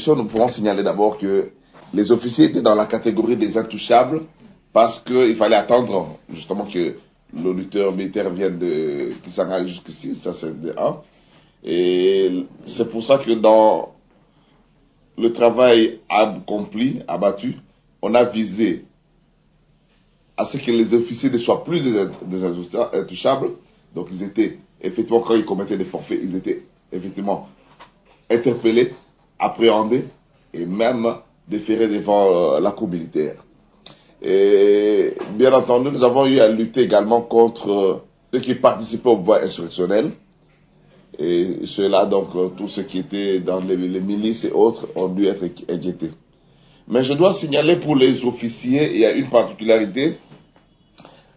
évolution, nous pouvons signaler d'abord que les officiers étaient dans la catégorie des intouchables parce qu'il fallait attendre justement que l'auditeur militaire vienne de Kisangani jusqu'ici, ça c'est de 1. Et c'est pour ça que dans le travail accompli, abattu, on a visé à ce que les officiers ne soient plus des intouchables. Donc ils étaient, effectivement, quand ils commettaient des forfaits, ils étaient effectivement interpellés, appréhendés et même déférés devant la cour militaire. Et bien entendu, nous avons eu à lutter également contre ceux qui participaient au mouvement insurrectionnel. Et ceux-là, donc, tous ceux qui étaient dans les milices et autres, ont dû être inquiétés. Mais je dois signaler pour les officiers, il y a une particularité.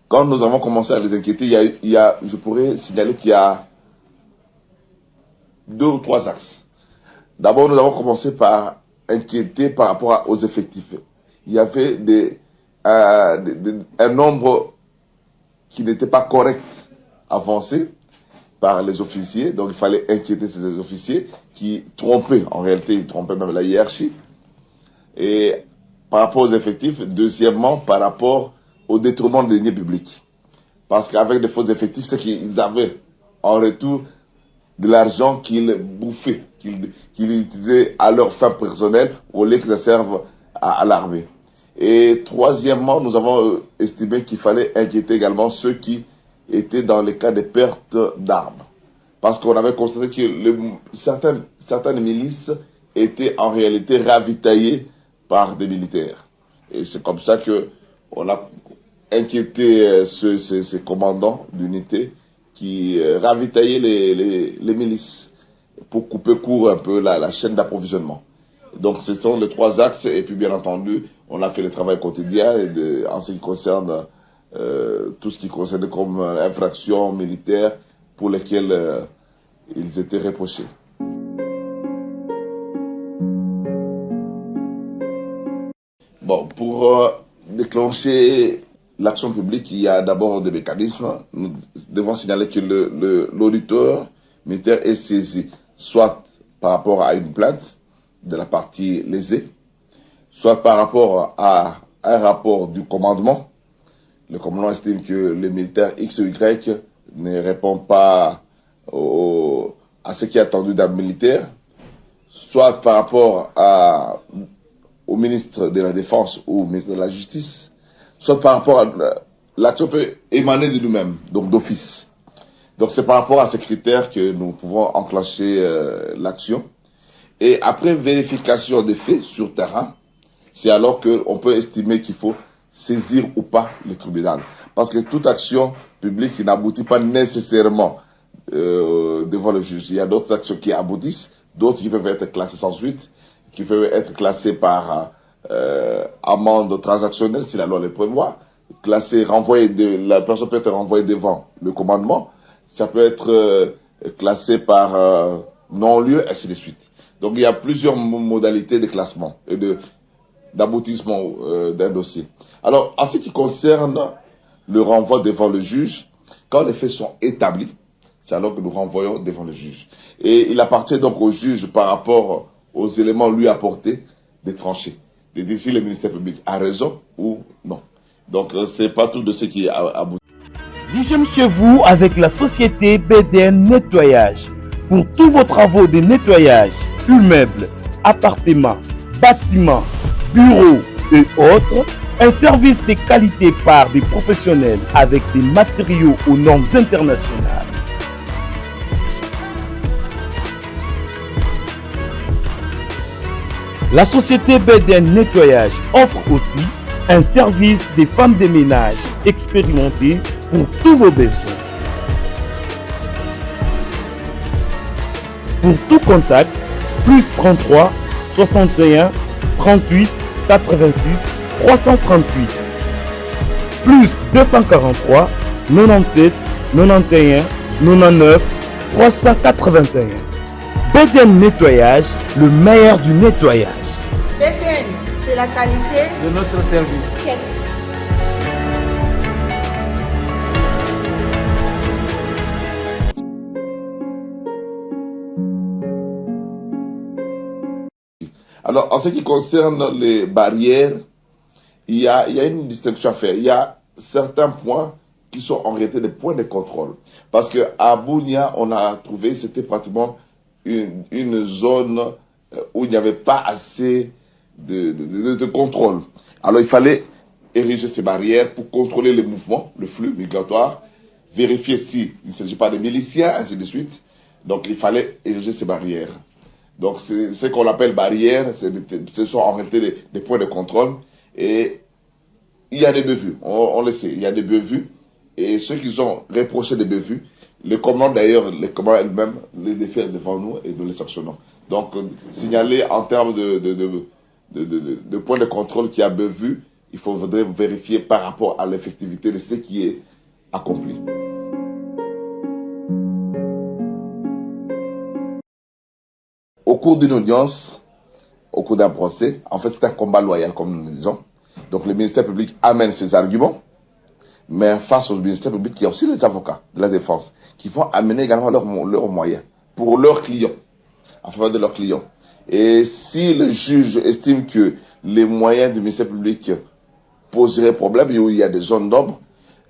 Quand nous avons commencé à les inquiéter, je pourrais signaler qu'il y a 2 ou 3 axes. D'abord, nous avons commencé par inquiéter par rapport aux effectifs. Il y avait un nombre qui n'était pas correct avancé par les officiers, donc il fallait inquiéter ces officiers qui trompaient, en réalité ils trompaient même la hiérarchie. Et par rapport aux effectifs, deuxièmement par rapport au détournement des deniers publics. Parce qu'avec des faux effectifs, c'est qu'ils avaient en retour de l'argent qu'ils bouffaient, qu'ils utilisaient à leur fin personnelle au lieu qu'ils servent à l'armée. Et troisièmement, nous avons estimé qu'il fallait inquiéter également ceux qui étaient dans les cas de perte d'armes. Parce qu'on avait constaté que certaines milices étaient en réalité ravitaillées par des militaires. Et c'est comme ça qu'on a inquiété ces commandants d'unité qui ravitaillaient les milices pour couper court un peu la chaîne d'approvisionnement. Donc ce sont les 3 axes et puis bien entendu on a fait le travail quotidien en ce qui concerne tout ce qui concernait comme infractions militaires pour lesquelles ils étaient reprochés. Bon, pour déclencher l'action publique, il y a d'abord des mécanismes. Nous devons signaler que l'auditeur militaire est saisi soit par rapport à une plainte de la partie lésée, soit par rapport à un rapport du commandement. Le commandement estime que le militaire X ou Y ne répond pas à ce qui est attendu d'un militaire, soit par rapport au ministre de la Défense ou au ministre de la Justice, soit par rapport à l'action peut émaner de nous-mêmes, donc d'office. Donc c'est par rapport à ces critères que nous pouvons enclencher l'action. Et après vérification des faits sur terrain, c'est alors qu'on peut estimer qu'il faut saisir ou pas le tribunal. Parce que toute action publique qui n'aboutit pas nécessairement devant le juge. Il y a d'autres actions qui aboutissent, d'autres qui peuvent être classées sans suite, qui peuvent être classées par amende transactionnelle si la loi le prévoit, la personne peut être renvoyée devant le commandement, ça peut être classé par non-lieu, ainsi de suite. Donc il y a plusieurs modalités de classement et d'aboutissement d'un dossier. Alors, en ce qui concerne le renvoi devant le juge, quand les faits sont établis, c'est alors que nous renvoyons devant le juge. Et il appartient donc au juge, par rapport aux éléments lui apportés, de trancher, de dire si le ministère public a raison ou non. Donc, c'est pas tout de ce qui aboutit. L'hygiène chez vous avec la société BDN Nettoyage. Pour tous vos travaux de nettoyage, immeubles, appartements, bâtiments, bureaux et autres, un service de qualité par des professionnels avec des matériaux aux normes internationales. La société BDN Nettoyage offre aussi un service des femmes de ménage expérimentées pour tous vos besoins. Pour tout contact, plus 33 61 38 86 338, plus 243 97 91 99 381. BDN Nettoyage, le meilleur du nettoyage. BDN, c'est la qualité de notre service. Alors, en ce qui concerne les barrières, il y a une distinction à faire. Il y a certains points qui sont en réalité des points de contrôle. Parce qu'à Bunia, on a trouvé, c'était pratiquement une zone où il n'y avait pas assez de contrôle. Alors, il fallait ériger ces barrières pour contrôler les mouvements, le flux migratoire, vérifier s'il ne s'agit pas de miliciens, ainsi de suite. Donc, il fallait ériger ces barrières. Donc, c'est ce qu'on appelle barrières, ce sont en réalité des points de contrôle. Et il y a des bévues, on le sait, il y a des bévues. Et ceux qui ont reproché des bévues, les commandants d'ailleurs, les commandants elles-mêmes, les défèrent devant nous et nous les sanctionnons. Donc, signaler en termes de points de contrôle qu'il y a bévues, il faudrait vérifier par rapport à l'effectivité de ce qui est accompli. Au cours d'une audience, au cours d'un procès, en fait c'est un combat loyal comme nous le disons. Donc le ministère public amène ses arguments, mais face au ministère public, il y a aussi les avocats de la défense qui vont amener également leurs moyens pour leurs clients, en faveur de leurs clients. Et si le juge estime que les moyens du ministère public poseraient problème, où il y a des zones d'ombre,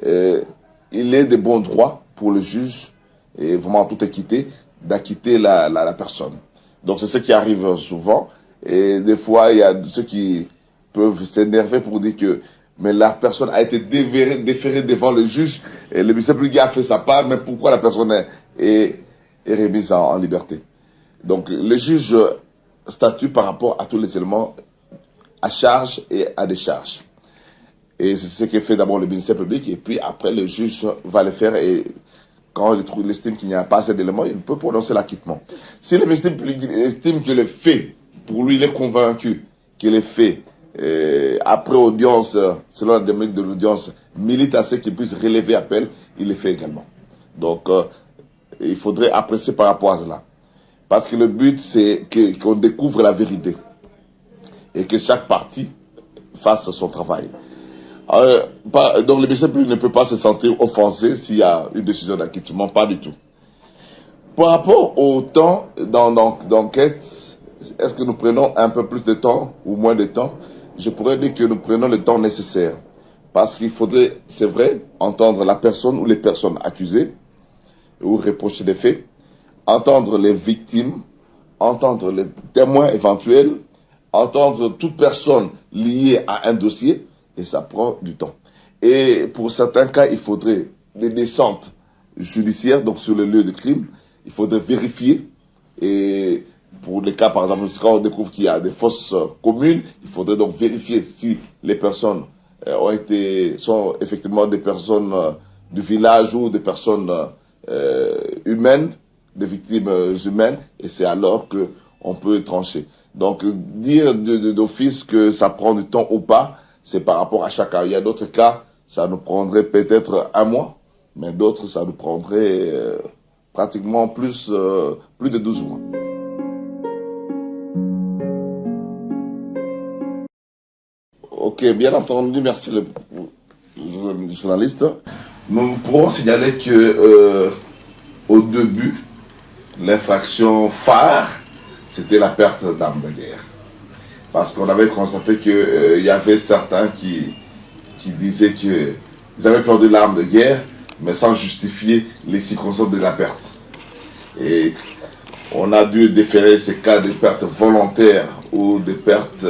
il est de bon droit pour le juge, et vraiment en toute équité, d'acquitter la personne. Donc c'est ce qui arrive souvent. Et des fois, il y a ceux qui peuvent s'énerver pour dire que mais la personne a été déférée devant le juge, et le ministère public a fait sa part, mais pourquoi la personne est remise en liberté? Donc le juge statue par rapport à tous les éléments à charge et à décharge. Et c'est ce que fait d'abord le ministère public, et puis après le juge va le faire, et quand il estime qu'il n'y a pas assez d'éléments, il peut prononcer l'acquittement. Si le ministère public estime que le fait, pour lui il est convaincu que les faits, après audience, selon la dynamique de l'audience, milite à ce qu'il puisse relever appel, il le fait également. Donc, il faudrait apprécier par rapport à cela. Parce que le but, c'est qu'on découvre la vérité. Et que chaque partie fasse son travail. Donc, le ministère public ne peut pas se sentir offensé s'il y a une décision d'acquittement, pas du tout. Par rapport au temps d'enquête, est-ce que nous prenons un peu plus de temps ou moins de temps? Je pourrais dire que nous prenons le temps nécessaire. Parce qu'il faudrait, c'est vrai, entendre la personne ou les personnes accusées ou reprocher des faits, entendre les victimes, entendre les témoins éventuels, entendre toute personne liée à un dossier, et ça prend du temps. Et pour certains cas, il faudrait des descentes judiciaires, donc sur le lieu de crime, il faudrait vérifier. Et pour les cas, par exemple, quand on découvre qu'il y a des fosses communes, il faudrait donc vérifier si les personnes sont effectivement des personnes du village ou des personnes humaines, des victimes humaines, et c'est alors qu'on peut trancher. Donc, dire d'office que ça prend du temps ou pas, c'est par rapport à chaque cas. Il y a d'autres cas, ça nous prendrait peut-être un mois, mais d'autres, ça nous prendrait pratiquement plus de 12 mois. Ok, bien entendu, merci le journaliste. Nous pourrons signaler que au début, l'infraction phare, c'était la perte d'armes de guerre. Parce qu'on avait constaté qu'il y avait certains qui disaient qu'ils avaient perdu l'arme de guerre, mais sans justifier les circonstances de la perte. Et on a dû déférer ces cas de perte volontaire ou de perte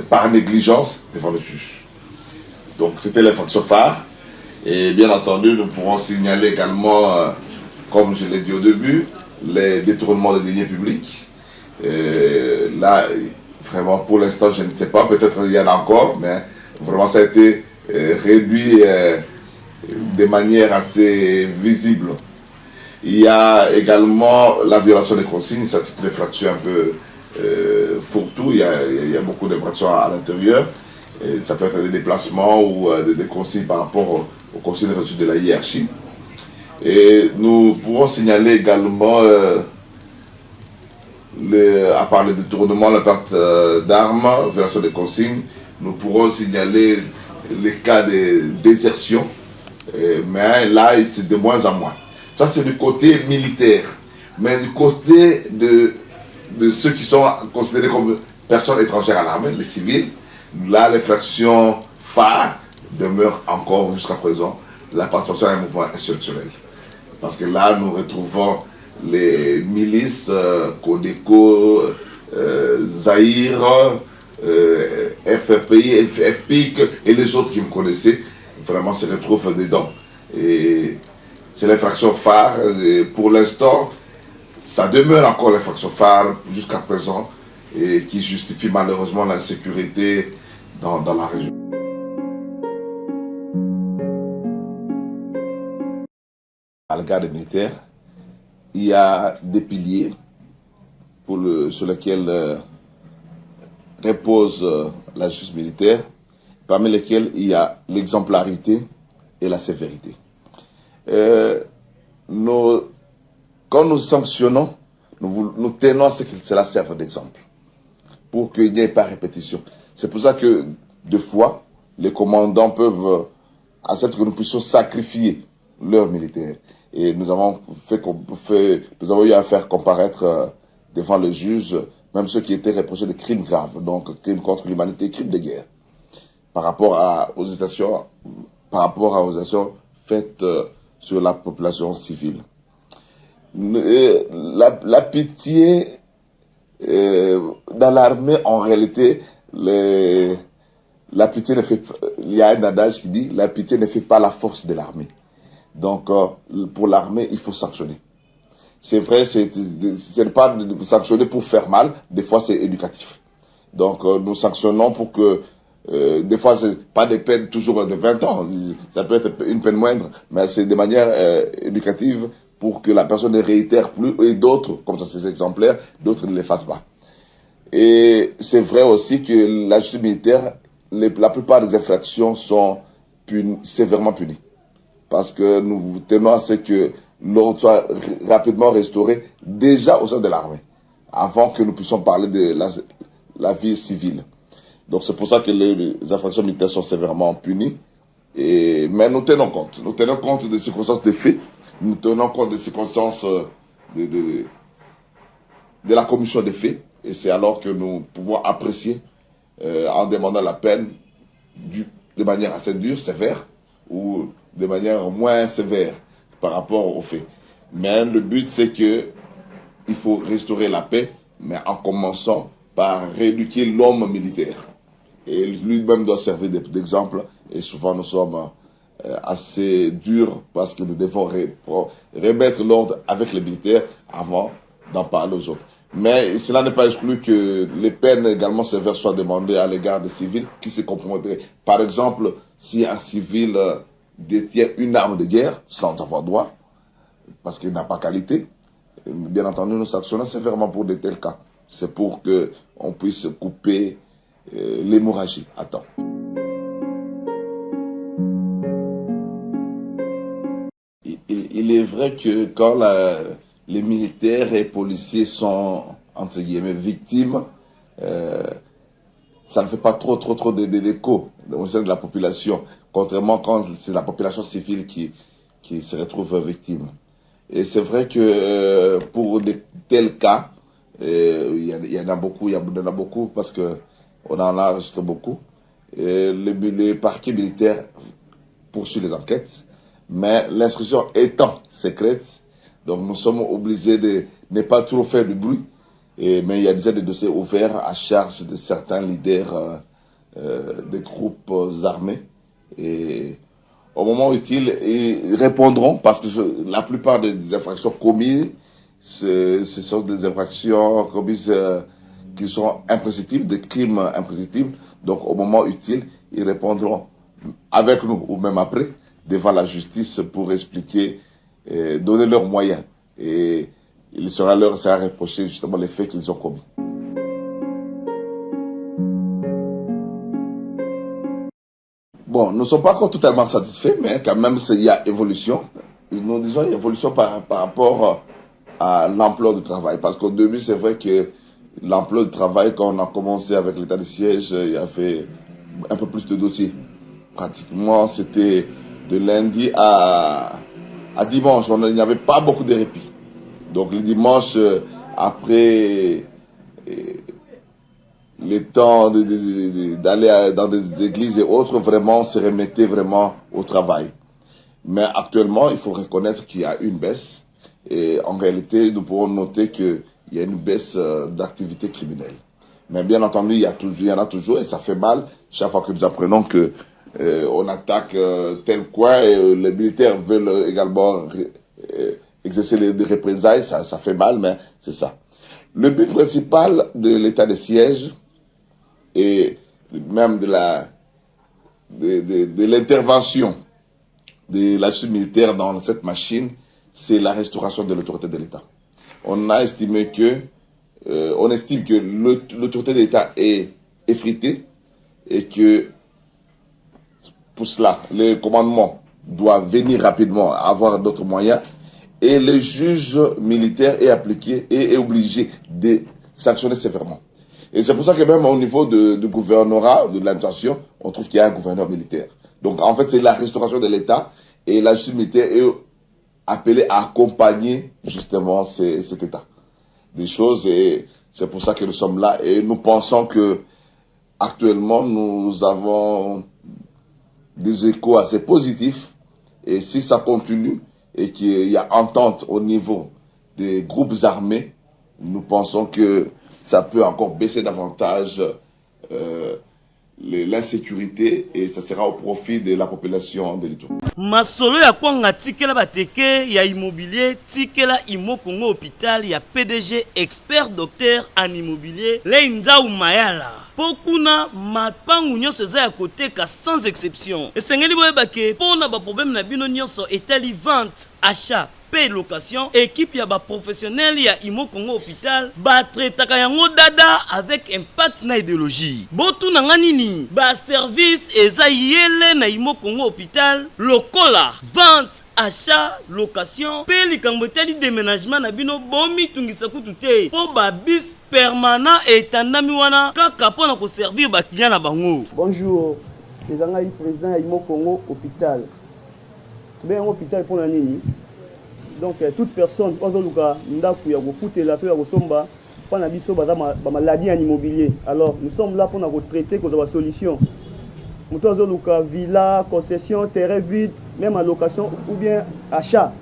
par négligence devant le juge. Donc c'était l'infraction phare. Et bien entendu, nous pourrons signaler également, comme je l'ai dit au début, les détournements de deniers publics. Là, vraiment, pour l'instant, je ne sais pas, peut-être il y en a encore, mais vraiment ça a été réduit de manière assez visible. Il y a également la violation des consignes, ça c'est une infraction un peu fourre-tout, il y a beaucoup d'infractions à l'intérieur. Ça peut être des déplacements ou des consignes par rapport aux consignes reçues de la hiérarchie. Et nous pourrons signaler également, à part le détournement, la perte d'armes, violation des consignes, nous pourrons signaler les cas de désertion, mais là, c'est de moins en moins. Ça, c'est du côté militaire. Mais du côté de de ceux qui sont considérés comme personnes étrangères à l'armée, les civils, là, l'infraction phare demeure encore jusqu'à présent la participation à un mouvement insurrectionnel. Parce que là, nous retrouvons les milices, Codeco, Zaïre, FPI, FPIC et les autres que vous connaissez, vraiment se retrouvent dedans. Et c'est l'infraction phare. Et pour l'instant, ça demeure encore l'infraction phare jusqu'à présent et qui justifie malheureusement l'insécurité dans la région. À l'égard des militaires, il y a des piliers sur lesquels repose la justice militaire, parmi lesquels il y a l'exemplarité et la sévérité. Quand nous sanctionnons, nous tenons à ce que cela serve d'exemple, pour qu'il n'y ait pas répétition. C'est pour ça que, des fois, les commandants peuvent accepter que nous puissions sacrifier leurs militaires. Et nous avons eu à faire comparaître devant les juges, même ceux qui étaient reprochés de crimes graves, donc crimes contre l'humanité, crimes de guerre, par rapport aux actions faites sur la population civile. La pitié dans l'armée, en réalité, la pitié ne fait, il y a un adage qui dit la pitié ne fait pas la force de l'armée. Donc, pour l'armée, il faut sanctionner. C'est vrai, ce n'est pas de sanctionner pour faire mal, des fois c'est éducatif. Donc, nous sanctionnons pour que, des fois, c'est pas des peines toujours de 20 ans, ça peut être une peine moindre, mais c'est de manière éducative pour que la personne ne réitère plus, et d'autres, comme ça c'est exemplaire, d'autres ne les fassent pas. Et c'est vrai aussi que la justice militaire, la plupart des infractions sont sévèrement punies. Parce que nous tenons à ce que l'ordre soit rapidement restauré déjà au sein de l'armée, avant que nous puissions parler de la vie civile. Donc c'est pour ça que les infractions militaires sont sévèrement punies. Mais nous tenons compte des circonstances de fait, nous tenons compte des circonstances de la commission des faits, et c'est alors que nous pouvons apprécier en demandant la peine de manière assez dure, sévère, ou de manière moins sévère par rapport aux faits. Mais le but, c'est que il faut restaurer la paix, mais en commençant par rééduquer l'homme militaire. Et lui-même doit servir d'exemple, et souvent nous sommes assez durs parce que nous devons remettre l'ordre avec les militaires avant d'en parler aux autres. Mais cela n'est pas exclu que les peines également sévères soient demandées à l'égard des civils qui se compromettraient. Par exemple, si un civil détient une arme de guerre sans avoir droit, parce qu'il n'a pas qualité, bien entendu, nous sanctionnons sévèrement pour de tels cas. C'est pour qu'on puisse couper l'hémorragie à temps. Il est vrai que quand les militaires et policiers sont, entre guillemets, victimes, ça ne fait pas trop d'écho au sein de la population, contrairement quand c'est la population civile qui se retrouve victime. Et c'est vrai que pour de tels cas, il y en a beaucoup parce que on en a enregistré beaucoup. Les parquets militaires poursuivent les enquêtes, mais l'instruction étant secrète, donc nous sommes obligés de ne pas trop faire de bruit. Mais il y a déjà des dossiers ouverts à charge de certains leaders des groupes armés. Et au moment utile, ils répondront parce que la plupart des infractions commises, ce sont des infractions commises qui sont imprescriptibles, des crimes imprescriptibles. Donc au moment utile, ils répondront avec nous ou même après devant la justice pour expliquer, donner leurs moyens. Et il sera reproché justement les faits qu'ils ont commis. Bon, nous ne sommes pas encore totalement satisfaits, mais quand même, il y a évolution. Nous disons évolution par rapport à l'ampleur du travail. Parce qu'au début, c'est vrai que l'ampleur du travail, quand on a commencé avec l'état de siège, il y avait un peu plus de dossiers. Pratiquement, c'était de lundi à dimanche. Il n'y avait pas beaucoup de répit. Donc le dimanche, après les temps d'aller dans des églises et autres, vraiment, on se remettait vraiment au travail. Mais actuellement, il faut reconnaître qu'il y a une baisse. Et en réalité, nous pourrons noter qu'il y a une baisse d'activité criminelle. Mais bien entendu, il y en a toujours et ça fait mal chaque fois que nous apprenons que on attaque tel coin et les militaires veulent également exercer des représailles. Ça fait mal, mais c'est ça. Le but principal de l'état de siège et même de l'intervention de la justice militaire dans cette machine, c'est la restauration de l'autorité de l'État. On estime que l'autorité de l'État est effritée et que pour cela, le commandement doit venir rapidement, avoir d'autres moyens, et le juge militaire est obligé de sanctionner sévèrement. Et c'est pour ça que même au niveau du gouvernorat, de l'administration, on trouve qu'il y a un gouverneur militaire. Donc en fait, c'est la restauration de l'État et la justice militaire est appelée à accompagner justement cet État. Des choses, et c'est pour ça que nous sommes là et nous pensons que actuellement nous avons des échos assez positifs et si ça continue et qu'il y a entente au niveau des groupes armés, nous pensons que ça peut encore baisser davantage l'insécurité et ça sera au profit de la population de l'Itourie. Masolo ya kwanga tikela bateke ya immobilier tikela Imo Congo hôpital ya PDG expert docteur en immobilier Leinza Umayala. Pokuna mapangu nyonso eza ya koteka sans exception. Esengeli boyebake pona ba problème na bino nyonso etali vente, achat, paie location, équipe ya ba professionnel ya Imo Congo hôpital ba traitaka yango dada avec impact na idéologie. Botu na nganini ba service eza yele na Imo Congo hôpital lokola vente, achat, location, paie likambo etali déménagement na bino bomi tungisa kutu te po ba bis permanent etandami wana kaka pona ko servir ba client na bango. Bonjour, les angai président ya Imo Congo hôpital. Tube yango hôpital pona nini? Donc toute personne ozoluka ndaku ya kofutela to ya kosomba pana biso baza ba maladie en immobilier. Alors nous sommes là pour nous traiter cause de la solution. Nous ozoluka villa, concession, terrain vide, même en location ou bien achat.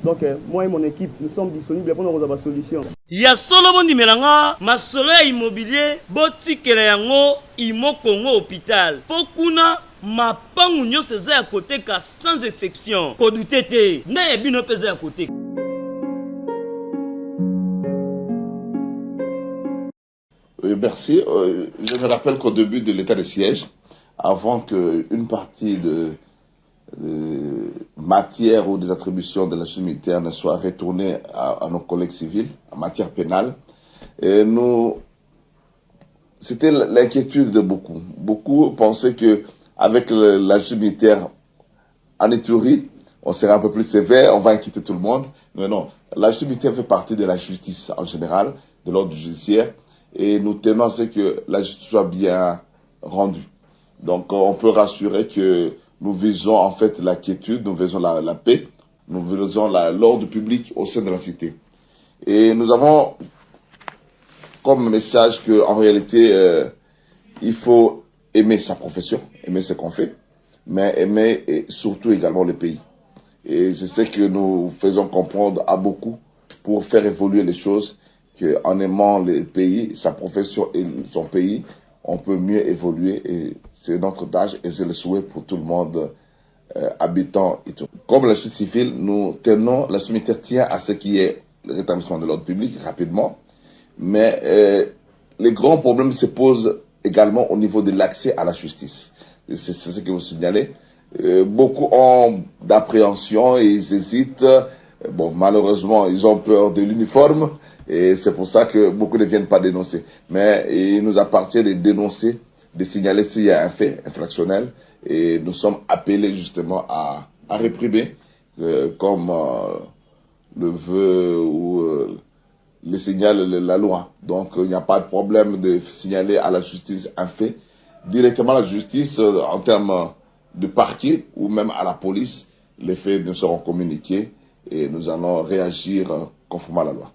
Donc moi et mon équipe nous sommes disponibles pour nous avoir la solution. Ya solo bondi melanga masolo ya immobilier botikela yango Imo Congo hôpital. Pokuna mapangu nyonso eza ya koteka sans exception. Kodute te na ebino peza ya koteka. Merci. Je me rappelle qu'au début de l'état de siège, avant qu'une partie de matière ou des attributions de la justice militaire ne soit retournée à nos collègues civils, en matière pénale, c'était l'inquiétude de beaucoup. Beaucoup pensaient que avec la justice militaire en Itourie, on serait un peu plus sévère, on va inquiéter tout le monde. Mais non, la justice militaire fait partie de la justice en général, de l'ordre judiciaire, et nous tenons à ce que la justice soit bien rendue. Donc on peut rassurer que nous visons en fait la quiétude, nous visons la paix, nous visons l'ordre public au sein de la cité. Et nous avons comme message qu'en réalité, il faut aimer sa profession, aimer ce qu'on fait, mais aimer et surtout également le pays. Et c'est ce que nous faisons comprendre à beaucoup pour faire évoluer les choses, qu'en aimant le pays, sa profession et son pays, on peut mieux évoluer et c'est notre tâche et c'est le souhait pour tout le monde habitant et tout. Comme la justice civile, nous tenons, la justice militaire tient à ce qui est le rétablissement de l'ordre public rapidement, mais les grands problèmes se posent également au niveau de l'accès à la justice. C'est ce que vous signalez. Beaucoup ont d'appréhension et ils hésitent. Bon, malheureusement, ils ont peur de l'uniforme et c'est pour ça que beaucoup ne viennent pas dénoncer. Mais il nous appartient de dénoncer, de signaler s'il y a un fait infractionnel et nous sommes appelés justement à réprimer comme le veut ou le signale la loi. Donc il n'y a pas de problème de signaler à la justice un fait. Directement à la justice, en termes de parquet ou même à la police, les faits nous seront communiqués et nous allons réagir conformément à la loi.